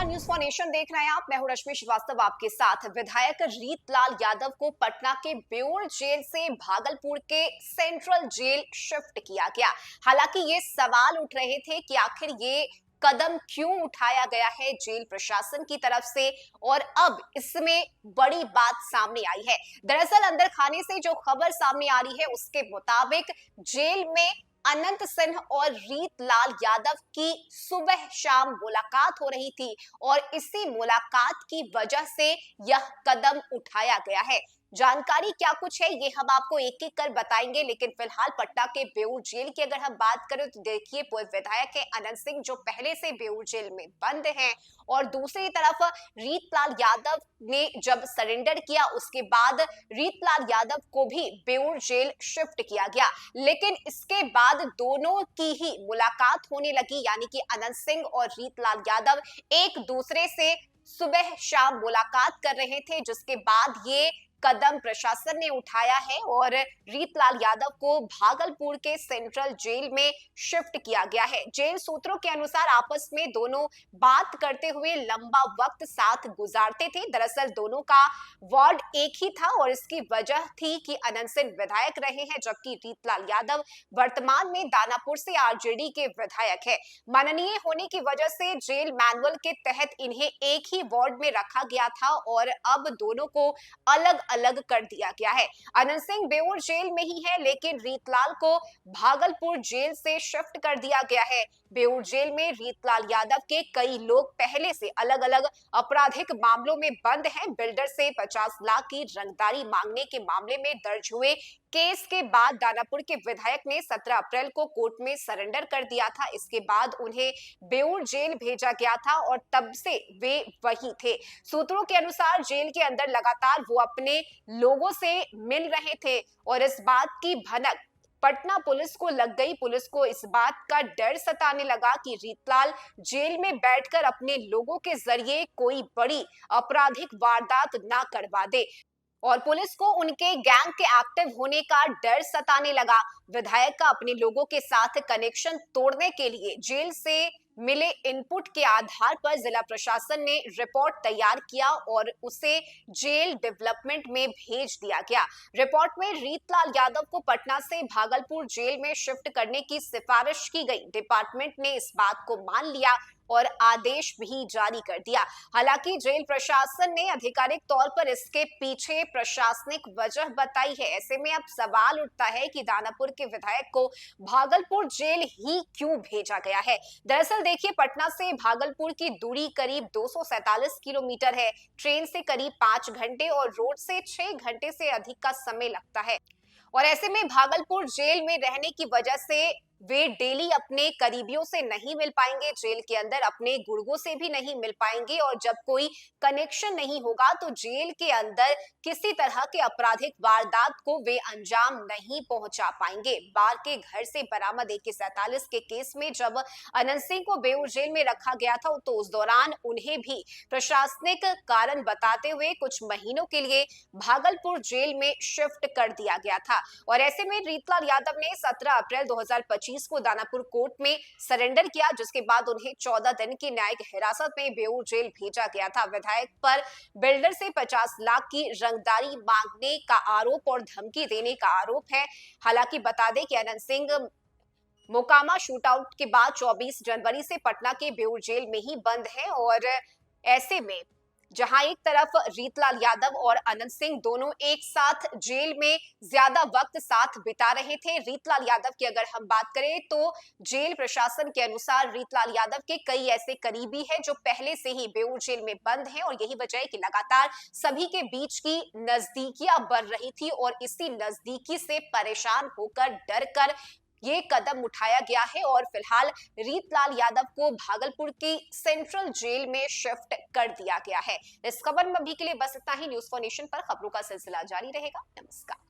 News for nation देख रहे हैं आप। मैं हूं रश्मि श्रीवास्तव आपके साथ। विधायक रीतलाल यादव को पटना के बेउर जेल से भागलपुर के सेंट्रल जेल शिफ्ट किया गया। हालांकि ये सवाल उठ रहे थे कि आखिर ये कदम क्यों उठाया गया है जेल प्रशासन की तरफ से, और अब इसमें बड़ी बात सामने आई है। दरअसल अंदर खाने से जो खबर सामने आ रही है उसके मुताबिक जेल में अनंत सिंह और रीतलाल यादव की सुबह शाम मुलाकात हो रही थी और इसी मुलाकात की वजह से यह कदम उठाया गया है। जानकारी क्या कुछ है ये हम आपको एक एक कर बताएंगे, लेकिन फिलहाल पटना के बेउर जेल की अगर हम बात करें तो देखिए, पूर्व विधायक है अनंत सिंह जो पहले से बेउर जेल में बंद हैं, और दूसरी तरफ रीतलाल यादव ने जब सरेंडर किया उसके बाद रीतलाल यादव को भी बेउर जेल शिफ्ट किया गया। लेकिन इसके बाद दोनों की ही मुलाकात होने लगी, यानी कि अनंत सिंह और रीतलाल यादव एक दूसरे से सुबह शाम मुलाकात कर रहे थे, जिसके बाद ये कदम प्रशासन ने उठाया है और रीतलाल यादव को भागलपुर के सेंट्रल जेल में शिफ्ट किया गया है। जेल सूत्रों के अनुसार आपस में दोनों बात करते हुए लंबा वक्त साथ गुजारते थे। दरअसल दोनों का वार्ड एक ही था और इसकी वजह थी कि अनंत सिंह विधायक रहे हैं, जबकि रीतलाल यादव वर्तमान में दानापुर से आरजेडी के विधायक है। माननीय होने की वजह से जेल मैनुअल के तहत इन्हें एक ही वार्ड में रखा गया था और अब दोनों को अलग अलग कर दिया गया है। अनंत सिंह बेउर जेल में ही है, लेकिन रीतलाल को भागलपुर जेल से शिफ्ट कर दिया गया है। बेउर जेल में रीतलाल यादव के कई लोग पहले से अलग अलग आपराधिक मामलों में बंद हैं। बिल्डर से 50 लाख की रंगदारी मांगने के मामले में दर्ज हुए केस के बाद दानापुर के विधायक ने 17 अप्रैल को कोर्ट में सरेंडर कर दिया था। इसके बाद उन्हें बेउर जेल भेजा गया था और तब से वे वहीं थे। सूत्रों के अनुसार जेल के अंदर लगातार वो अपने लोगों से मिल रहे थे और इस बात की भनक पटना पुलिस को लग गई। पुलिस को इस बात का डर सताने लगा कि रीतलाल जेल में बैठकर अपने लोगों के जरिए कोई बड़ी आपराधिक वारदात ना करवा दे, और पुलिस को उनके गैंग के एक्टिव होने का डर सताने लगा। विधायक का अपने लोगों के साथ कनेक्शन तोड़ने के लिए जेल से मिले इनपुट के आधार पर जिला प्रशासन ने रिपोर्ट तैयार किया और उसे जेल डेवलपमेंट में भेज दिया गया। रिपोर्ट में रीतलाल यादव को पटना से भागलपुर जेल में शिफ्ट करने की सिफारिश की गई। डिपार्टमेंट ने इस बात को मान लिया और आदेश भी जारी कर दिया। हालांकि जेल प्रशासन ने आधिकारिक तौर पर इसके पीछे प्रशासनिक वजह बताई है। ऐसे में अब सवाल उठता है कि दानापुर के विधायक को भागलपुर जेल ही क्यों भेजा गया है। दरअसल देखिए, पटना से भागलपुर की दूरी करीब 247 किलोमीटर है। ट्रेन से करीब 5 घंटे और रोड से 6 घंटे से अधिक का समय लगता है, और ऐसे में भागलपुर जेल में रहने की वजह से वे डेली अपने करीबियों से नहीं मिल पाएंगे, जेल के अंदर अपने गुर्गों से भी नहीं मिल पाएंगे, और जब कोई कनेक्शन नहीं होगा तो जेल के अंदर किसी तरह के आपराधिक वारदात को वे अंजाम नहीं पहुंचा पाएंगे। बार के घर से बरामद AK-47 के केस में जब अनंत सिंह को बेउर जेल में रखा गया था तो उस दौरान उन्हें भी प्रशासनिक कारण बताते हुए कुछ महीनों के लिए भागलपुर जेल में शिफ्ट कर दिया गया था। और ऐसे में रीतलाल यादव ने 17 अप्रैल 2025 को दानापुर कोर्ट में सरेंडर किया, जिसके बाद उन्हें 14 दिन की न्यायिक हिरासत में बेउर जेल भेजा गया था। विधायक पर बिल्डर से 50 लाख की रंगदारी मांगने का आरोप और धमकी देने का आरोप है। हालांकि बता दें कि अनंत सिंह मोकामा शूटआउट के बाद 24 जनवरी से पटना के बेउर जेल में ही बंद है, और ऐसे में जहां एक तरफ रीतलाल यादव और अनंत सिंह दोनों एक साथ जेल में ज्यादा वक्त साथ बिता रहे थे। रीतलाल यादव की अगर हम बात करें तो जेल प्रशासन के अनुसार रीतलाल यादव के कई ऐसे करीबी हैं जो पहले से ही बेउर जेल में बंद हैं, और यही वजह है कि लगातार सभी के बीच की नजदीकियां बढ़ रही थी, और इसी नजदीकी से परेशान होकर, डर कर ये कदम उठाया गया है। और फिलहाल रीतलाल यादव को भागलपुर की सेंट्रल जेल में शिफ्ट कर दिया गया है। इस खबर में अभी के लिए बस इतना ही। न्यूज फॉर नेशन पर खबरों का सिलसिला जारी रहेगा। नमस्कार।